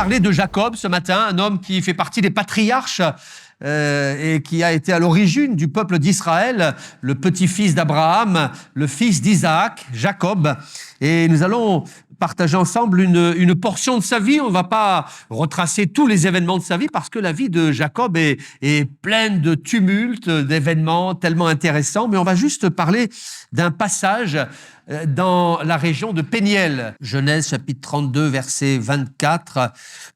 parler de Jacob ce matin, un homme qui fait partie des patriarches et qui a été à l'origine du peuple d'Israël, le petit-fils d'Abraham, le fils d'Isaac, Jacob. Et nous allons partager ensemble une portion de sa vie. On ne va pas retracer tous les événements de sa vie parce que la vie de Jacob est pleine de tumultes, d'événements tellement intéressants. Mais on va juste parler d'un passage dans la région de Péniel. Genèse chapitre 32, verset 24.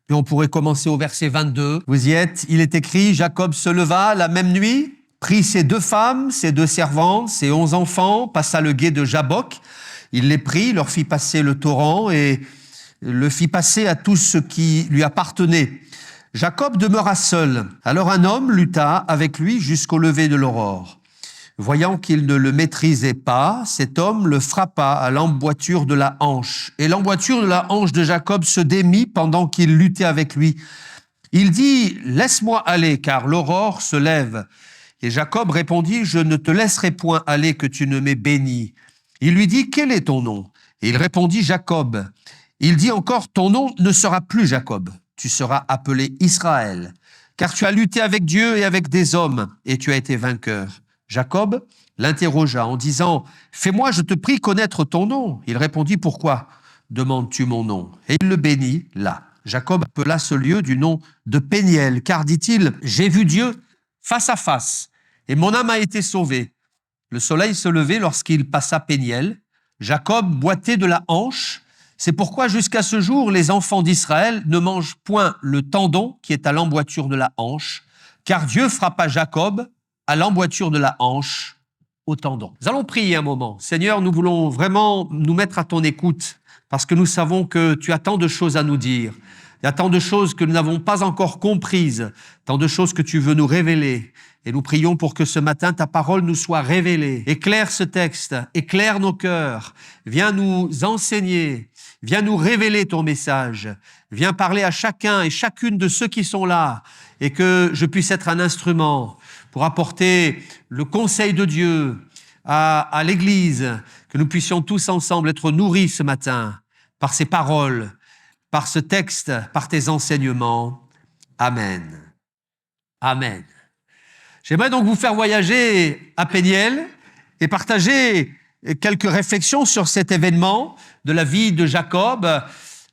Puis on pourrait commencer au verset 22. Vous y êtes. Il est écrit, Jacob se leva la même nuit, prit ses 2 femmes, ses 2 servantes, ses 11 enfants, passa le gué de Jabbok. Il les prit, leur fit passer le torrent et le fit passer à tout ce qui lui appartenait. Jacob demeura seul. Alors un homme lutta avec lui jusqu'au lever de l'aurore. Voyant qu'il ne le maîtrisait pas, cet homme le frappa à l'emboîture de la hanche. Et l'emboîture de la hanche de Jacob se démit pendant qu'il luttait avec lui. Il dit, « Laisse-moi aller, car l'aurore se lève. » Et Jacob répondit, « Je ne te laisserai point aller que tu ne m'aies béni. » Il lui dit, « Quel est ton nom ?» Et il répondit, « Jacob. » Il dit encore, « Ton nom ne sera plus Jacob. Tu seras appelé Israël, car tu as lutté avec Dieu et avec des hommes, et tu as été vainqueur. » Jacob l'interrogea en disant, « Fais-moi, je te prie, connaître ton nom. » Il répondit, « Pourquoi demandes-tu mon nom ?» Et il le bénit là. Jacob appela ce lieu du nom de Péniel, car, dit-il, « J'ai vu Dieu face à face, et mon âme a été sauvée. » Le soleil se levait lorsqu'il passa Péniel. Jacob boitait de la hanche. C'est pourquoi jusqu'à ce jour, les enfants d'Israël ne mangent point le tendon qui est à l'emboîture de la hanche, car Dieu frappa Jacob à l'emboîture de la hanche, au tendon. Nous allons prier un moment. Seigneur, nous voulons vraiment nous mettre à ton écoute parce que nous savons que tu as tant de choses à nous dire. Il y a tant de choses que nous n'avons pas encore comprises, tant de choses que tu veux nous révéler. Et nous prions pour que ce matin, ta parole nous soit révélée. Éclaire ce texte, éclaire nos cœurs. Viens nous enseigner, viens nous révéler ton message. Viens parler à chacun et chacune de ceux qui sont là et que je puisse être un instrument pour apporter le conseil de Dieu à l'Église, que nous puissions tous ensemble être nourris ce matin par ces paroles, par ce texte, par tes enseignements. Amen. Amen. J'aimerais donc vous faire voyager à Péniel et partager quelques réflexions sur cet événement de la vie de Jacob.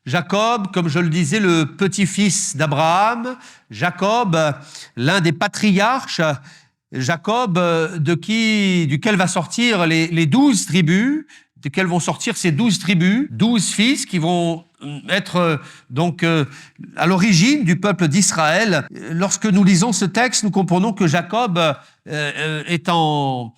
Jacob, comme je le disais, le petit-fils d'Abraham. Jacob, l'un des patriarches. Jacob, duquel va sortir les 12 tribus, duquel vont sortir ces 12 tribus, 12 fils qui vont être donc à l'origine du peuple d'Israël. Lorsque nous lisons ce texte, nous comprenons que Jacob est en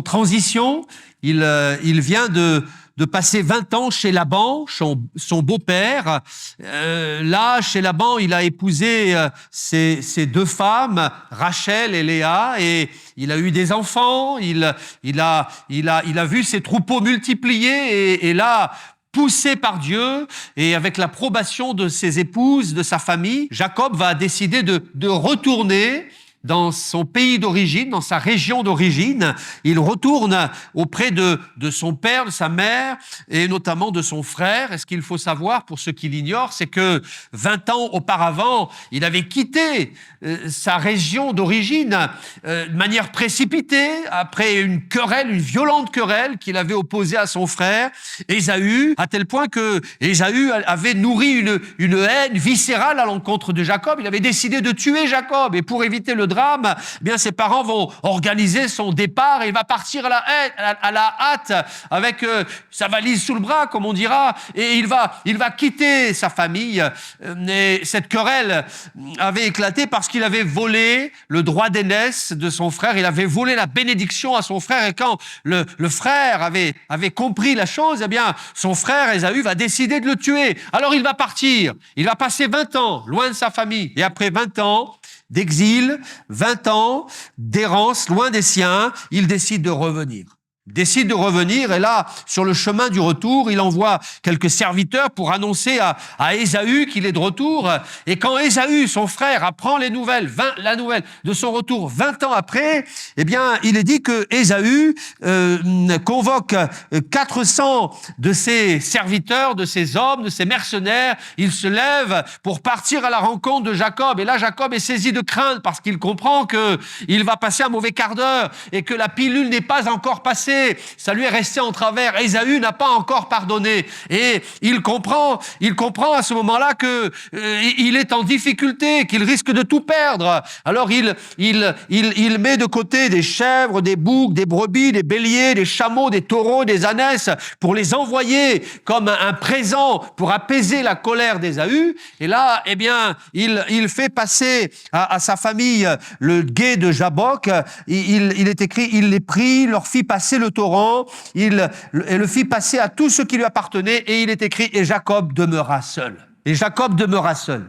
transition. Il vient de passer 20 ans chez Laban, son beau-père. Là, chez Laban, il a épousé ses 2 femmes, Rachel et Léa, et il a eu des enfants. Il a vu ses troupeaux multipliés, et là, poussé par Dieu et avec l'approbation de ses épouses, de sa famille, Jacob va décider de retourner dans son pays d'origine, dans sa région d'origine. Il retourne auprès de son père, de sa mère et notamment de son frère. Et ce qu'il faut savoir, pour ceux qui l'ignorent, c'est que 20 ans auparavant, il avait quitté sa région d'origine de manière précipitée, après une violente querelle qu'il avait opposée à son frère, Ésaü, à tel point que Ésaü avait nourri une haine viscérale à l'encontre de Jacob. Il avait décidé de tuer Jacob. Et pour éviter le drame, eh bien, ses parents vont organiser son départ et il va partir à la hâte avec sa valise sous le bras, comme on dira, et il va quitter sa famille. Et cette querelle avait éclaté parce qu'il avait volé le droit d'aînesse de son frère, il avait volé la bénédiction à son frère, et quand le frère avait compris la chose, eh bien, son frère Ésaü va décider de le tuer. Alors il va partir, il va passer 20 ans loin de sa famille, et après 20 ans d'exil, 20 ans d'errance loin des siens, il décide de revenir. décide de revenir et là, sur le chemin du retour, il envoie quelques serviteurs pour annoncer à Ésaü qu'il est de retour. Et quand Ésaü, son frère, apprend la nouvelle de son retour 20 ans après, eh bien, il est dit que Ésaü convoque 400 de ses serviteurs, de ses hommes, de ses mercenaires. Il se lève pour partir à la rencontre de Jacob. Et là, Jacob est saisi de crainte parce qu'il comprend qu'il va passer un mauvais quart d'heure et que la pilule n'est pas encore passée. Ça lui est resté en travers. Ésaü n'a pas encore pardonné. Et il comprend à ce moment-là que il est en difficulté, qu'il risque de tout perdre. Alors il met de côté des chèvres, des boucs, des brebis, des béliers, des chameaux, des taureaux, des ânesses pour les envoyer comme un présent pour apaiser la colère d'Ésaü. Et là, eh bien, il fait passer à sa famille le gué de Jabbok. Il est écrit, il les prit, leur fit passer le torrent, et le fit passer à tout ce qui lui appartenait, et il est écrit, et Jacob demeura seul. Et Jacob demeura seul.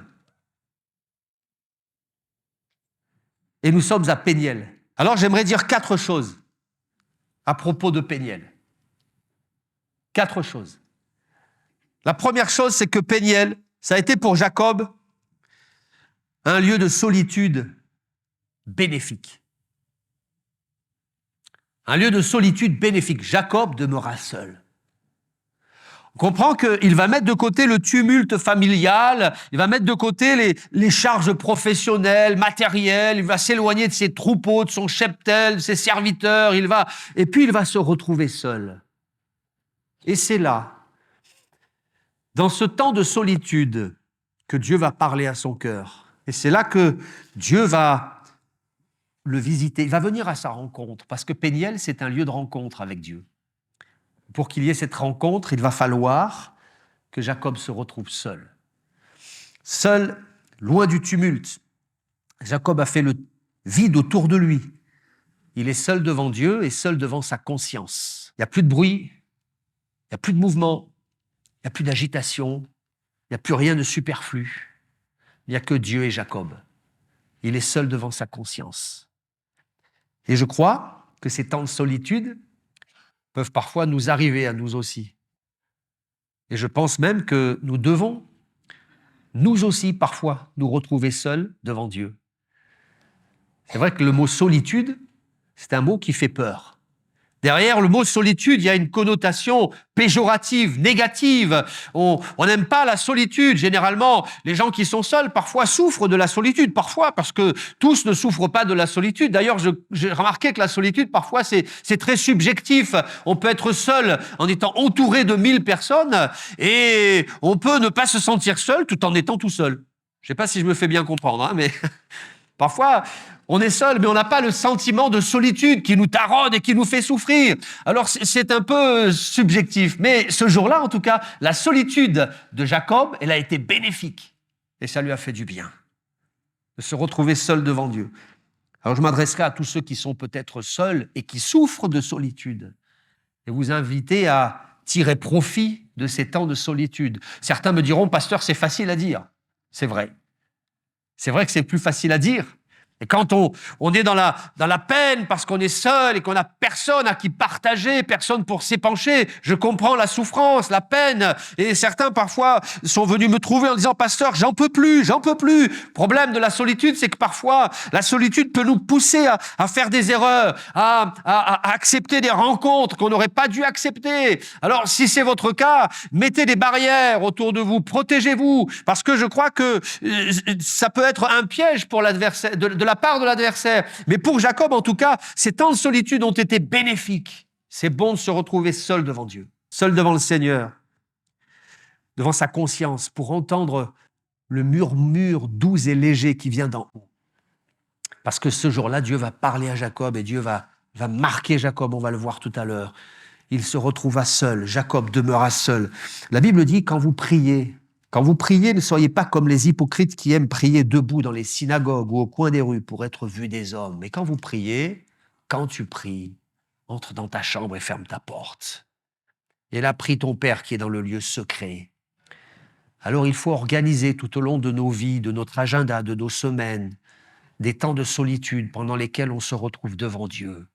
Et nous sommes à Péniel. Alors j'aimerais dire 4 choses à propos de Péniel. 4 choses. La première chose, c'est que Péniel, ça a été pour Jacob un lieu de solitude bénéfique. Un lieu de solitude bénéfique. Jacob demeura seul. On comprend qu'il va mettre de côté le tumulte familial, il va mettre de côté les charges professionnelles, matérielles, il va s'éloigner de ses troupeaux, de son cheptel, de ses serviteurs, et puis il va se retrouver seul. Et c'est là, dans ce temps de solitude, que Dieu va parler à son cœur. Et c'est là que Dieu va le visiter, il va venir à sa rencontre, parce que Péniel, c'est un lieu de rencontre avec Dieu. Pour qu'il y ait cette rencontre, il va falloir que Jacob se retrouve seul. Seul, loin du tumulte. Jacob a fait le vide autour de lui. Il est seul devant Dieu et seul devant sa conscience. Il n'y a plus de bruit, il n'y a plus de mouvement, il n'y a plus d'agitation, il n'y a plus rien de superflu. Il n'y a que Dieu et Jacob. Il est seul devant sa conscience. Et je crois que ces temps de solitude peuvent parfois nous arriver à nous aussi. Et je pense même que nous devons, nous aussi, parfois, nous retrouver seuls devant Dieu. C'est vrai que le mot solitude, c'est un mot qui fait peur. Derrière le mot solitude, il y a une connotation péjorative, négative. On n'aime pas la solitude. Généralement, les gens qui sont seuls, parfois, souffrent de la solitude. Parfois, parce que tous ne souffrent pas de la solitude. D'ailleurs, j'ai remarqué que la solitude, parfois, c'est très subjectif. On peut être seul en étant entouré de 1000 personnes et on peut ne pas se sentir seul tout en étant tout seul. Je ne sais pas si je me fais bien comprendre, hein, mais parfois, on est seul, mais on n'a pas le sentiment de solitude qui nous taronne et qui nous fait souffrir. Alors, c'est un peu subjectif. Mais ce jour-là, en tout cas, la solitude de Jacob, elle a été bénéfique. Et ça lui a fait du bien de se retrouver seul devant Dieu. Alors, je m'adresserai à tous ceux qui sont peut-être seuls et qui souffrent de solitude et vous inviter à tirer profit de ces temps de solitude. Certains me diront, pasteur, c'est facile à dire. C'est vrai. C'est vrai que c'est plus facile à dire. Et quand on est dans la peine parce qu'on est seul et qu'on n'a personne à qui partager, personne pour s'épancher, je comprends la souffrance, la peine. Et certains parfois sont venus me trouver en disant « Pasteur, j'en peux plus, j'en peux plus ». Le problème de la solitude, c'est que parfois la solitude peut nous pousser à faire des erreurs, à accepter des rencontres qu'on n'aurait pas dû accepter. Alors si c'est votre cas, mettez des barrières autour de vous, protégez-vous, parce que je crois que ça peut être un piège pour l'adversaire, de la part de l'adversaire. Mais pour Jacob, en tout cas, ces temps de solitude ont été bénéfiques. C'est bon de se retrouver seul devant Dieu, seul devant le Seigneur, devant sa conscience, pour entendre le murmure doux et léger qui vient d'en haut. Parce que ce jour-là, Dieu va parler à Jacob et Dieu va marquer Jacob, on va le voir tout à l'heure. Il se retrouva seul, Jacob demeura seul. La Bible dit, quand vous priez, ne soyez pas comme les hypocrites qui aiment prier debout dans les synagogues ou au coin des rues pour être vus des hommes. Mais quand vous priez, quand tu pries, entre dans ta chambre et ferme ta porte. Et là, prie ton Père qui est dans le lieu secret. Alors il faut organiser tout au long de nos vies, de notre agenda, de nos semaines, des temps de solitude pendant lesquels on se retrouve devant Dieu.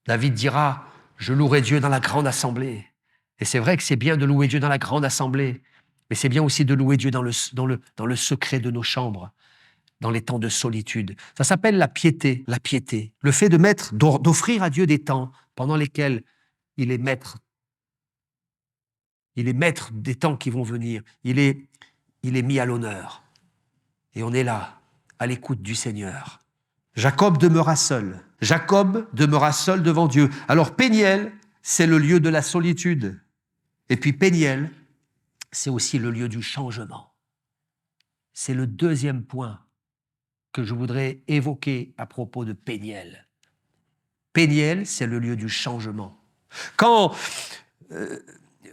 David dira, je louerai Dieu dans la grande assemblée. Et c'est vrai que c'est bien de louer Dieu dans la grande assemblée, mais c'est bien aussi de louer Dieu dans le secret de nos chambres, dans les temps de solitude. Ça s'appelle la piété, le fait d'offrir à Dieu des temps pendant lesquels il est maître. Il est maître des temps qui vont venir. Il est mis à l'honneur. Et on est là, à l'écoute du Seigneur. Jacob demeura seul. Jacob demeura seul devant Dieu. Alors Péniel, c'est le lieu de la solitude. Et puis Péniel, c'est aussi le lieu du changement. C'est le deuxième point que je voudrais évoquer à propos de Péniel. Péniel, c'est le lieu du changement. Quand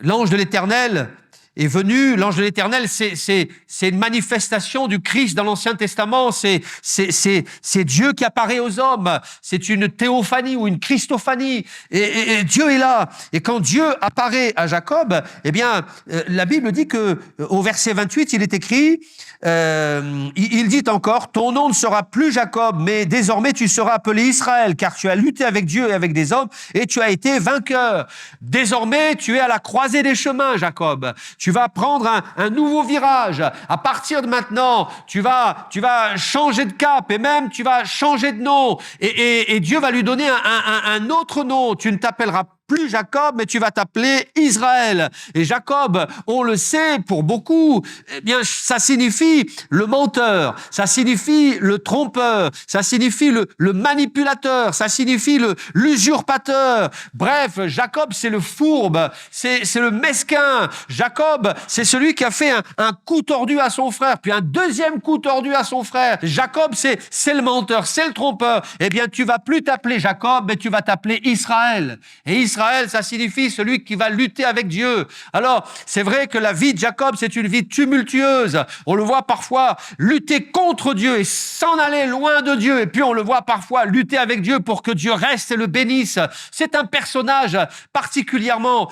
l'ange de l'Éternel est venu, l'ange de l'Éternel, c'est une manifestation du Christ dans l'Ancien Testament, c'est Dieu qui apparaît aux hommes, c'est une théophanie ou une christophanie, et Dieu est là. Et quand Dieu apparaît à Jacob, eh bien, la Bible dit que au verset 28, il est écrit, il dit encore, ton nom ne sera plus Jacob, mais désormais tu seras appelé Israël, car tu as lutté avec Dieu et avec des hommes, et tu as été vainqueur. Désormais, tu es à la croisée des chemins, Jacob. Tu vas prendre un nouveau virage. À partir de maintenant, tu vas changer de cap et même tu vas changer de nom. Et Dieu va lui donner un autre nom. Tu ne t'appelleras plus Jacob, mais tu vas t'appeler Israël. Et Jacob, on le sait pour beaucoup, eh bien, ça signifie le menteur, ça signifie le trompeur, ça signifie le manipulateur, ça signifie l'usurpateur. Bref, Jacob, c'est le fourbe, c'est le mesquin. Jacob, c'est celui qui a fait un coup tordu à son frère, puis un deuxième coup tordu à son frère. Jacob, c'est le menteur, c'est le trompeur. Eh bien, tu vas plus t'appeler Jacob, mais tu vas t'appeler Israël. Et Israël, ça signifie celui qui va lutter avec Dieu. Alors, c'est vrai que la vie de Jacob, c'est une vie tumultueuse. On le voit parfois lutter contre Dieu et s'en aller loin de Dieu. Et puis, on le voit parfois lutter avec Dieu pour que Dieu reste et le bénisse. C'est un personnage particulièrement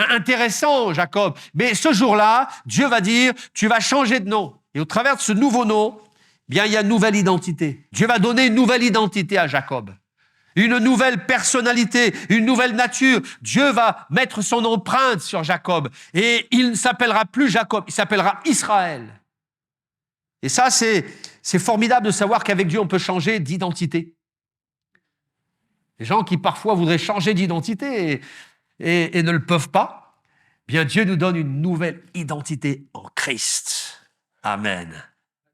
intéressant, Jacob. Mais ce jour-là, Dieu va dire, tu vas changer de nom. Et au travers de ce nouveau nom, bien, il y a une nouvelle identité. Dieu va donner une nouvelle identité à Jacob. Une nouvelle personnalité, une nouvelle nature. Dieu va mettre son empreinte sur Jacob. Et il ne s'appellera plus Jacob, il s'appellera Israël. Et ça, c'est formidable de savoir qu'avec Dieu, on peut changer d'identité. Les gens qui parfois voudraient changer d'identité et ne le peuvent pas, bien Dieu nous donne une nouvelle identité en Christ. Amen.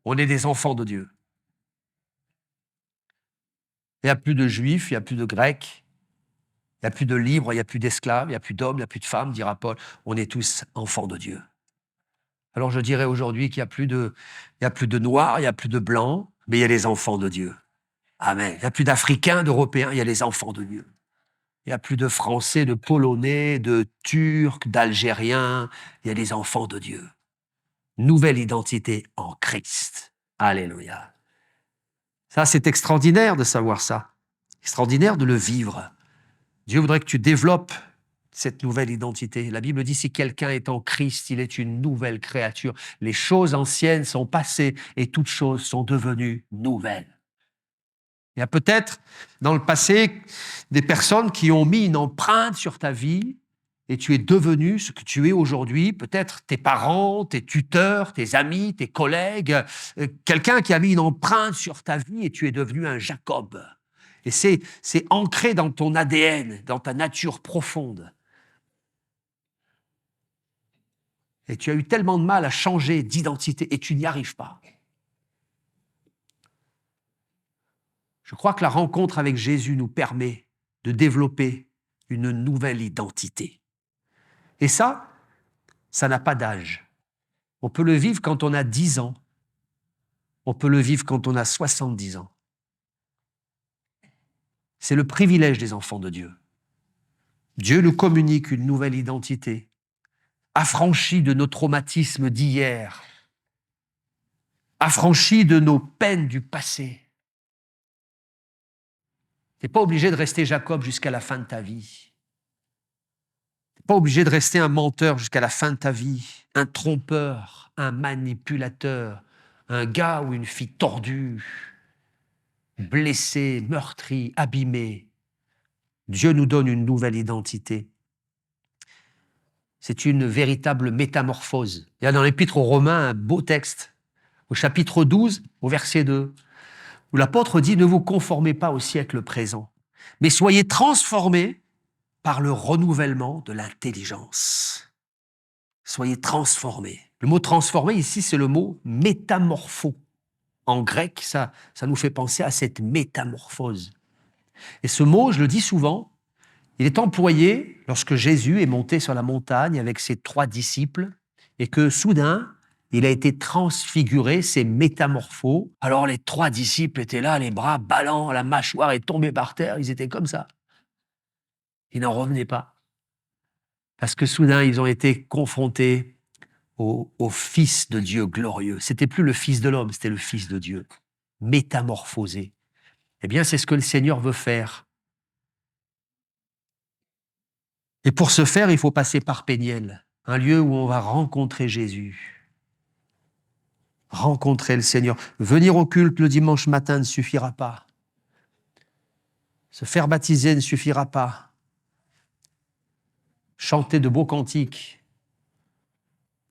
On est des enfants de Dieu. Il n'y a plus de juifs, il n'y a plus de grecs, il n'y a plus de libres, il n'y a plus d'esclaves, il n'y a plus d'hommes, il n'y a plus de femmes, dira Paul. On est tous enfants de Dieu. Alors je dirais aujourd'hui qu'il n'y a plus de noirs, il n'y a plus de blancs, mais il y a les enfants de Dieu. Amen. Il n'y a plus d'Africains, d'Européens, il y a les enfants de Dieu. Il n'y a plus de Français, de Polonais, de Turcs, d'Algériens, il y a les enfants de Dieu. Nouvelle identité en Christ. Alléluia. Ça, c'est extraordinaire de savoir ça. Extraordinaire de le vivre. Dieu voudrait que tu développes cette nouvelle identité. La Bible dit, si quelqu'un est en Christ, il est une nouvelle créature. Les choses anciennes sont passées et toutes choses sont devenues nouvelles. Il y a peut-être dans le passé des personnes qui ont mis une empreinte sur ta vie et tu es devenu ce que tu es aujourd'hui, peut-être tes parents, tes tuteurs, tes amis, tes collègues, quelqu'un qui a mis une empreinte sur ta vie et tu es devenu un Jacob. Et c'est ancré dans ton ADN, dans ta nature profonde. Et tu as eu tellement de mal à changer d'identité et tu n'y arrives pas. Je crois que la rencontre avec Jésus nous permet de développer une nouvelle identité. Et ça n'a pas d'âge. On peut le vivre quand on a 10 ans. On peut le vivre quand on a 70 ans. C'est le privilège des enfants de Dieu. Dieu nous communique une nouvelle identité, affranchie de nos traumatismes d'hier, affranchie de nos peines du passé. Tu n'es pas obligé de rester Jacob jusqu'à la fin de ta vie. Tu n'es pas obligé de rester un menteur jusqu'à la fin de ta vie, un trompeur, un manipulateur, un gars ou une fille tordue, blessé, meurtri, abîmé. Dieu nous donne une nouvelle identité. C'est une véritable métamorphose. Il y a dans l'Épître aux Romains un beau texte, au chapitre 12, au verset 2, où l'apôtre dit « Ne vous conformez pas au siècle présent, mais soyez transformés par le renouvellement de l'intelligence. » Soyez transformés. Le mot « transformé » ici, c'est le mot « métamorpho ». En grec, ça nous fait penser à cette métamorphose. Et ce mot, je le dis souvent, il est employé lorsque Jésus est monté sur la montagne avec ses 3 disciples et que soudain, il a été transfiguré, c'est métamorpho. Alors les 3 disciples étaient là, les bras ballants, la mâchoire est tombée par terre, ils étaient comme ça. Ils n'en revenaient pas. Parce que soudain, ils ont été confrontés au Fils de Dieu glorieux. C'était plus le Fils de l'homme, c'était le Fils de Dieu, métamorphosé. Eh bien, c'est ce que le Seigneur veut faire. Et pour ce faire, il faut passer par Péniel, un lieu où on va rencontrer Jésus. Rencontrer le Seigneur. Venir au culte le dimanche matin ne suffira pas. Se faire baptiser ne suffira pas. Chanter de beaux cantiques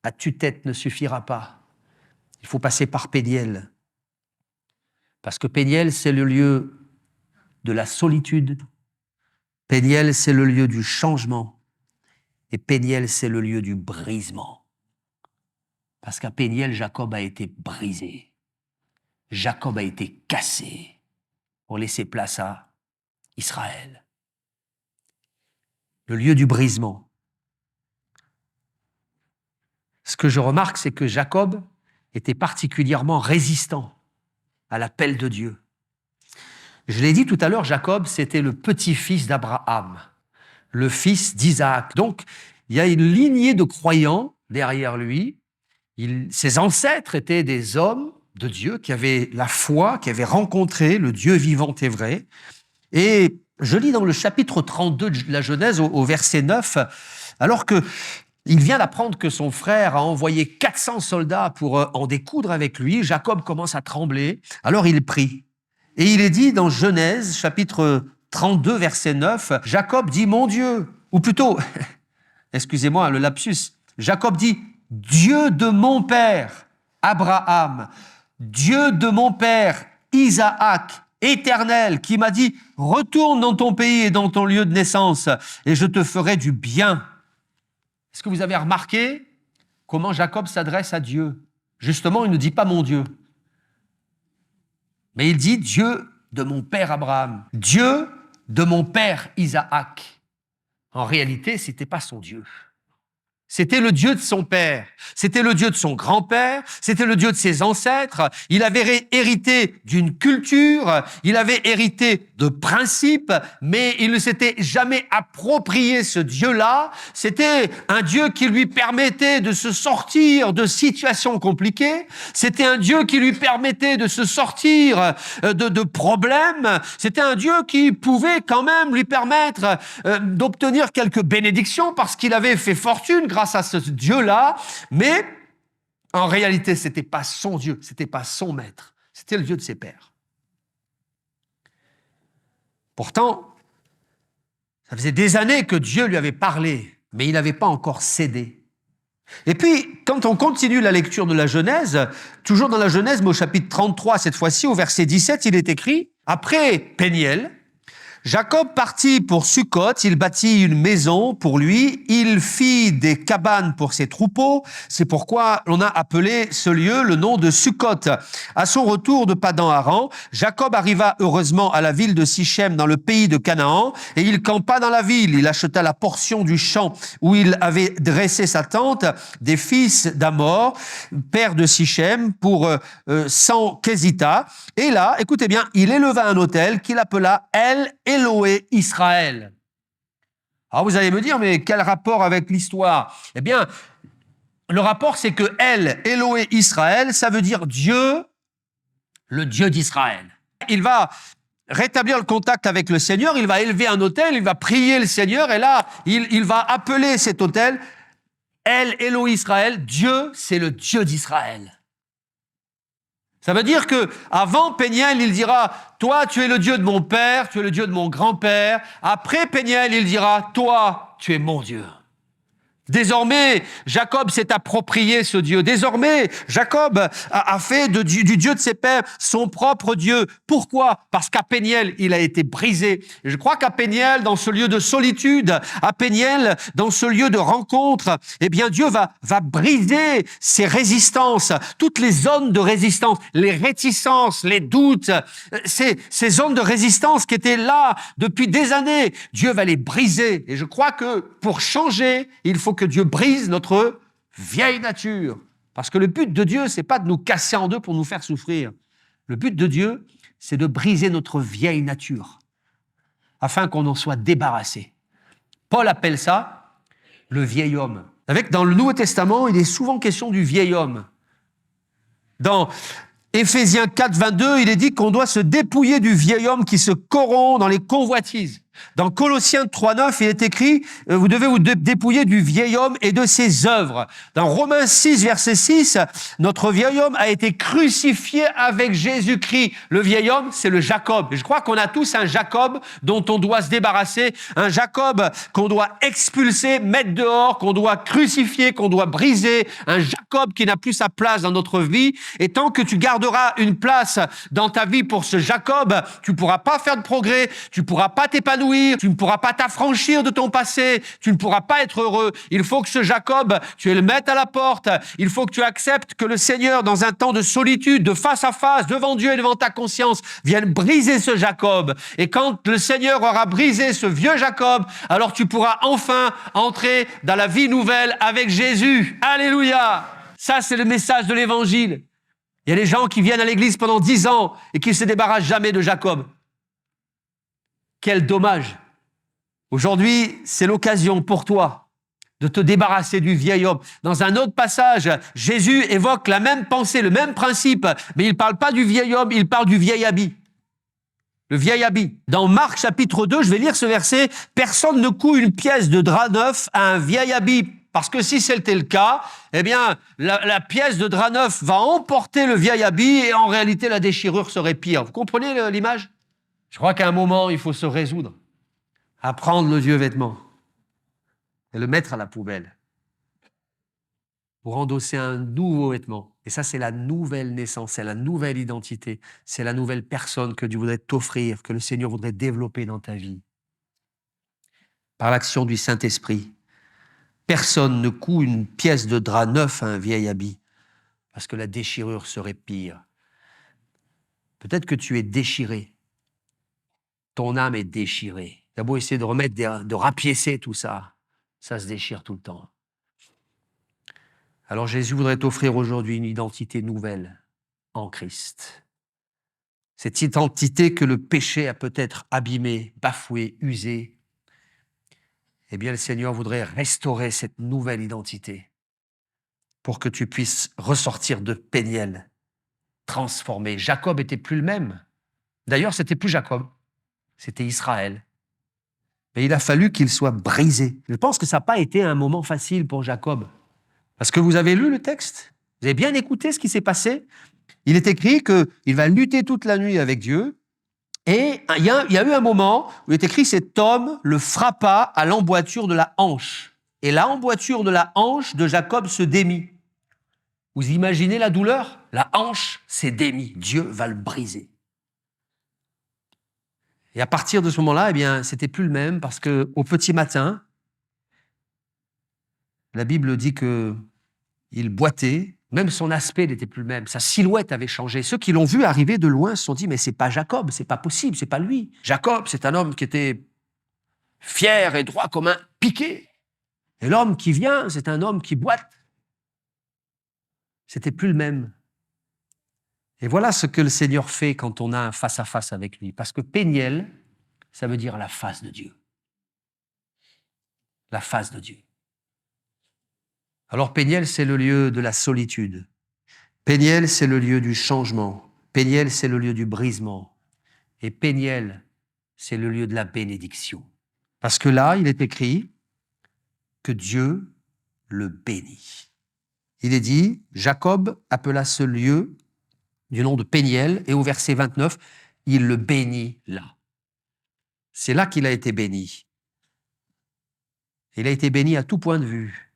à tue-tête ne suffira pas. Il faut passer par Péniel. Parce que Péniel, c'est le lieu de la solitude. Péniel, c'est le lieu du changement. Et Péniel, c'est le lieu du brisement. Parce qu'à Péniel, Jacob a été brisé. Jacob a été cassé pour laisser place à Israël. Le lieu du brisement. Ce que je remarque, c'est que Jacob était particulièrement résistant à l'appel de Dieu. Je l'ai dit tout à l'heure, Jacob, c'était le petit-fils d'Abraham, le fils d'Isaac. Donc, il y a une lignée de croyants derrière lui. Ses ancêtres étaient des hommes de Dieu qui avaient la foi, qui avaient rencontré le Dieu vivant et vrai. Et je lis dans le chapitre 32 de la Genèse, au verset 9, alors que il vient d'apprendre que son frère a envoyé 400 soldats pour en découdre avec lui. Jacob commence à trembler. Alors il prie. Et il est dit dans Genèse, chapitre 32, verset 9, Jacob dit « Mon Dieu », ou plutôt, excusez-moi le lapsus, Jacob dit « Dieu de mon père, Abraham, Dieu de mon père, Isaac, éternel, qui m'a dit « Retourne dans ton pays et dans ton lieu de naissance, et je te ferai du bien ». Est-ce que vous avez remarqué comment Jacob s'adresse à Dieu? Justement, il ne dit pas « mon Dieu », mais il dit « Dieu de mon père Abraham, Dieu de mon père Isaac ». En réalité, ce n'était pas son Dieu. C'était le Dieu de son père, c'était le Dieu de son grand-père, c'était le Dieu de ses ancêtres. Il avait hérité d'une culture, il avait hérité de principes, mais il ne s'était jamais approprié ce Dieu-là. C'était un Dieu qui lui permettait de se sortir de situations compliquées, c'était un Dieu qui lui permettait de se sortir de problèmes, c'était un Dieu qui pouvait quand même lui permettre d'obtenir quelques bénédictions parce qu'il avait fait fortune grâce à ce Dieu-là, mais en réalité, ce n'était pas son Dieu, ce n'était pas son maître, c'était le Dieu de ses pères. Pourtant, ça faisait des années que Dieu lui avait parlé, mais il n'avait pas encore cédé. Et puis, quand on continue la lecture de la Genèse, toujours dans la Genèse, mais au chapitre 33, cette fois-ci, au verset 17, il est écrit « Après Péniel, Jacob partit pour Sukkot, il bâtit une maison pour lui, il fit des cabanes pour ses troupeaux, c'est pourquoi on a appelé ce lieu le nom de Sukkot. À son retour de Padan-Aram, Jacob arriva heureusement à la ville de Sichem dans le pays de Canaan, et il campa dans la ville, il acheta la portion du champ où il avait dressé sa tente des fils d'Amor, père de Sichem, pour 100 Kézita, et là, écoutez bien, il éleva un autel qu'il appela El Eloé Israël. Alors vous allez me dire, mais quel rapport avec l'histoire? Eh bien, le rapport, c'est que El Eloé Israël, ça veut dire Dieu, le Dieu d'Israël. Il va rétablir le contact avec le Seigneur, il va élever un autel, il va prier le Seigneur, et là, il va appeler cet autel El Eloé Israël. Dieu, c'est le Dieu d'Israël. Ça veut dire que avant Péniel, il dira « Toi, tu es le Dieu de mon père, tu es le Dieu de mon grand-père. » Après Péniel, il dira « Toi, tu es mon Dieu. » Désormais, Jacob s'est approprié ce Dieu. Désormais, Jacob a fait du Dieu de ses pères son propre Dieu. Pourquoi? Parce qu'à Péniel, il a été brisé. Et je crois qu'à Péniel, dans ce lieu de solitude, à Péniel, dans ce lieu de rencontre, eh bien, Dieu va briser ces résistances, toutes les zones de résistance, les réticences, les doutes, ces zones de résistance qui étaient là depuis des années. Dieu va les briser. Et je crois que pour changer, il faut que Dieu brise notre vieille nature. Parce que le but de Dieu, c'est pas de nous casser en deux pour nous faire souffrir. Le but de Dieu, c'est de briser notre vieille nature, afin qu'on en soit débarrassé. Paul appelle ça le vieil homme. Vous savez que dans le Nouveau Testament, il est souvent question du vieil homme. Dans Éphésiens 4, 22, il est dit qu'on doit se dépouiller du vieil homme qui se corrompt dans les convoitises. Dans Colossiens 3, 9, il est écrit « Vous devez vous dépouiller du vieil homme et de ses œuvres ». Dans Romains 6, verset 6, notre vieil homme a été crucifié avec Jésus-Christ. Le vieil homme, c'est le Jacob. Et je crois qu'on a tous un Jacob dont on doit se débarrasser, un Jacob qu'on doit expulser, mettre dehors, qu'on doit crucifier, qu'on doit briser, un Jacob qui n'a plus sa place dans notre vie. Et tant que tu garderas une place dans ta vie pour ce Jacob, tu ne pourras pas faire de progrès, tu ne pourras pas t'épanouir, tu ne pourras pas t'affranchir de ton passé, tu ne pourras pas être heureux. Il faut que ce Jacob, tu le mettes à la porte. Il faut que tu acceptes que le Seigneur, dans un temps de solitude, de face à face, devant Dieu et devant ta conscience, vienne briser ce Jacob. Et quand le Seigneur aura brisé ce vieux Jacob, alors tu pourras enfin entrer dans la vie nouvelle avec Jésus. Alléluia! Ça, c'est le message de l'Évangile. Il y a des gens qui viennent à l'église pendant 10 ans et qui ne se débarrassent jamais de Jacob. Quel dommage! Aujourd'hui, c'est l'occasion pour toi de te débarrasser du vieil homme. Dans un autre passage, Jésus évoque la même pensée, le même principe, mais il ne parle pas du vieil homme, il parle du vieil habit. Le vieil habit. Dans Marc chapitre 2, je vais lire ce verset, « Personne ne coud une pièce de drap neuf à un vieil habit. » Parce que si c'était le cas, eh bien, la pièce de drap neuf va emporter le vieil habit et en réalité, la déchirure serait pire. Vous comprenez l'image? Je crois qu'à un moment, il faut se résoudre à prendre le vieux vêtement et le mettre à la poubelle pour endosser un nouveau vêtement. Et ça, c'est la nouvelle naissance, c'est la nouvelle identité, c'est la nouvelle personne que Dieu voudrait t'offrir, que le Seigneur voudrait développer dans ta vie. Par l'action du Saint-Esprit, personne ne coud une pièce de drap neuf à un vieil habit parce que la déchirure serait pire. Peut-être que tu es déchiré. Ton âme est déchirée. Tu as beau essayer de remettre, de rapiécer tout ça, ça se déchire tout le temps. Alors Jésus voudrait t'offrir aujourd'hui une identité nouvelle en Christ. Cette identité que le péché a peut-être abîmée, bafouée, usée. Eh bien, le Seigneur voudrait restaurer cette nouvelle identité pour que tu puisses ressortir de Péniel, transformé. Jacob n'était plus le même. D'ailleurs, c'était plus Jacob. C'était Israël. Mais il a fallu qu'il soit brisé. Je pense que ça n'a pas été un moment facile pour Jacob. Parce que vous avez lu le texte, vous avez bien écouté ce qui s'est passé. Il est écrit qu'il va lutter toute la nuit avec Dieu. Et il y a eu un moment où il est écrit « Cet homme le frappa à l'emboîture de la hanche. » Et la emboîture de la hanche de Jacob se démit. Vous imaginez la douleur? La hanche s'est démie. Dieu va le briser. Et à partir de ce moment-là, eh bien, c'était plus le même parce qu'au petit matin, la Bible dit qu'il boitait, même son aspect n'était plus le même, sa silhouette avait changé. Ceux qui l'ont vu arriver de loin se sont dit « Mais c'est pas Jacob, c'est pas possible, c'est pas lui. Jacob, c'est un homme qui était fier et droit comme un piquet. Et l'homme qui vient, c'est un homme qui boite. » C'était plus le même. Et voilà ce que le Seigneur fait quand on a un face-à-face avec lui. Parce que Péniel, ça veut dire la face de Dieu. La face de Dieu. Alors Péniel, c'est le lieu de la solitude. Péniel, c'est le lieu du changement. Péniel, c'est le lieu du brisement. Et Péniel, c'est le lieu de la bénédiction. Parce que là, il est écrit que Dieu le bénit. Il est dit, Jacob appela ce lieu du nom de Péniel, et au verset 29, il le bénit là. C'est là qu'il a été béni. Il a été béni à tout point de vue.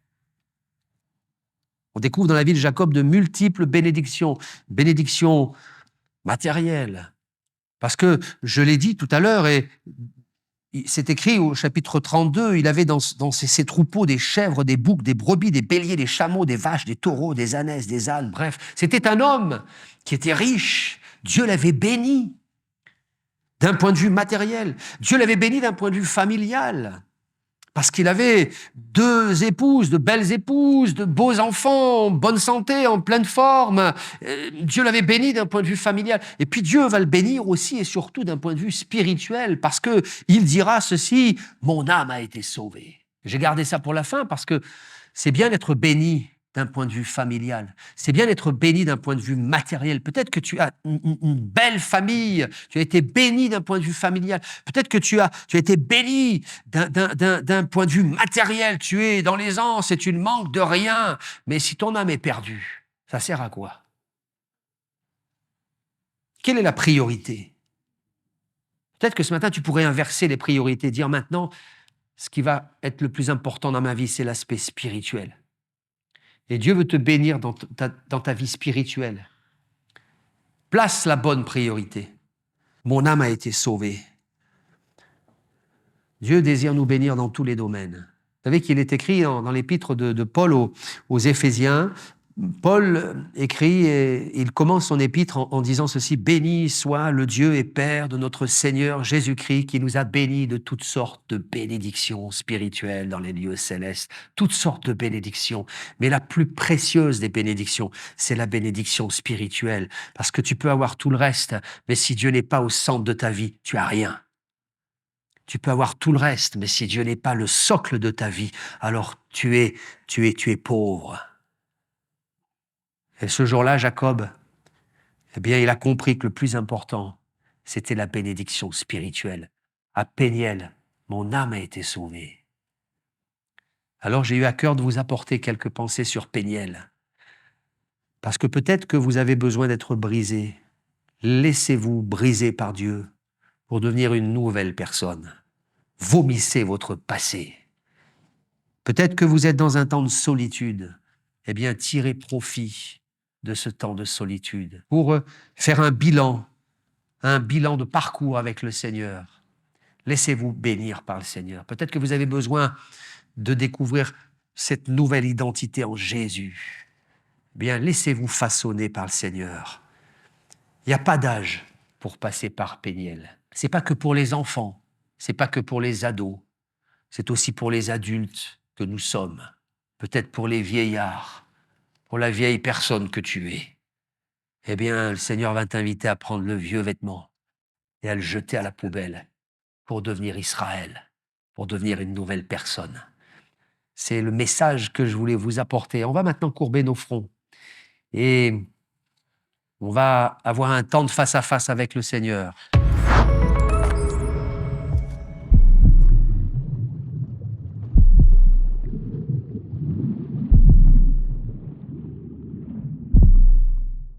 On découvre dans la vie de Jacob de multiples bénédictions, bénédictions matérielles. Parce que, je l'ai dit tout à l'heure, et c'est écrit au chapitre 32, il avait dans ses troupeaux des chèvres, des boucs, des brebis, des béliers, des chameaux, des vaches, des taureaux, des ânesses, des ânes, bref. C'était un homme qui était riche. Dieu l'avait béni d'un point de vue matériel. Dieu l'avait béni d'un point de vue familial. Parce qu'il avait 2 épouses, de belles épouses, de beaux enfants, en bonne santé, en pleine forme. Dieu l'avait béni d'un point de vue familial. Et puis Dieu va le bénir aussi et surtout d'un point de vue spirituel, parce que il dira ceci, « Mon âme a été sauvée ». J'ai gardé ça pour la fin parce que c'est bien d'être béni d'un point de vue familial. C'est bien d'être béni d'un point de vue matériel. Peut-être que tu as une belle famille, tu as été béni d'un point de vue familial. Peut-être que tu as été béni d'un point de vue matériel. Tu es dans l'aisance et tu ne manques de rien. Mais si ton âme est perdue, ça sert à quoi? Quelle est la priorité? Peut-être que ce matin, tu pourrais inverser les priorités, dire maintenant, ce qui va être le plus important dans ma vie, c'est l'aspect spirituel. Et Dieu veut te bénir dans ta vie spirituelle. Place la bonne priorité. Mon âme a été sauvée. Dieu désire nous bénir dans tous les domaines. Vous savez qu'il est écrit dans l'épître de Paul aux Éphésiens. Paul écrit et il commence son épître en disant ceci, « Béni soit le Dieu et Père de notre Seigneur Jésus-Christ qui nous a bénis de toutes sortes de bénédictions spirituelles dans les lieux célestes, toutes sortes de bénédictions. Mais la plus précieuse des bénédictions, c'est la bénédiction spirituelle. Parce que tu peux avoir tout le reste, mais si Dieu n'est pas au centre de ta vie, tu as rien. Tu peux avoir tout le reste, mais si Dieu n'est pas le socle de ta vie, alors tu es pauvre. » Et ce jour-là, Jacob, eh bien, il a compris que le plus important, c'était la bénédiction spirituelle. À Péniel, mon âme a été sauvée. Alors j'ai eu à cœur de vous apporter quelques pensées sur Péniel. Parce que peut-être que vous avez besoin d'être brisé. Laissez-vous briser par Dieu pour devenir une nouvelle personne. Vomissez votre passé. Peut-être que vous êtes dans un temps de solitude. Eh bien, tirez profit de ce temps de solitude pour faire un bilan de parcours avec le Seigneur. Laissez-vous bénir par le Seigneur. Peut-être que vous avez besoin de découvrir cette nouvelle identité en Jésus. Bien, laissez-vous façonner par le Seigneur. Il n'y a pas d'âge pour passer par Péniel. C'est pas que pour les enfants, c'est pas que pour les ados, c'est aussi pour les adultes que nous sommes. Peut-être pour les vieillards, pour la vieille personne que tu es. Eh bien, le Seigneur va t'inviter à prendre le vieux vêtement et à le jeter à la poubelle pour devenir Israël, pour devenir une nouvelle personne. C'est le message que je voulais vous apporter. On va maintenant courber nos fronts et on va avoir un temps de face à face avec le Seigneur.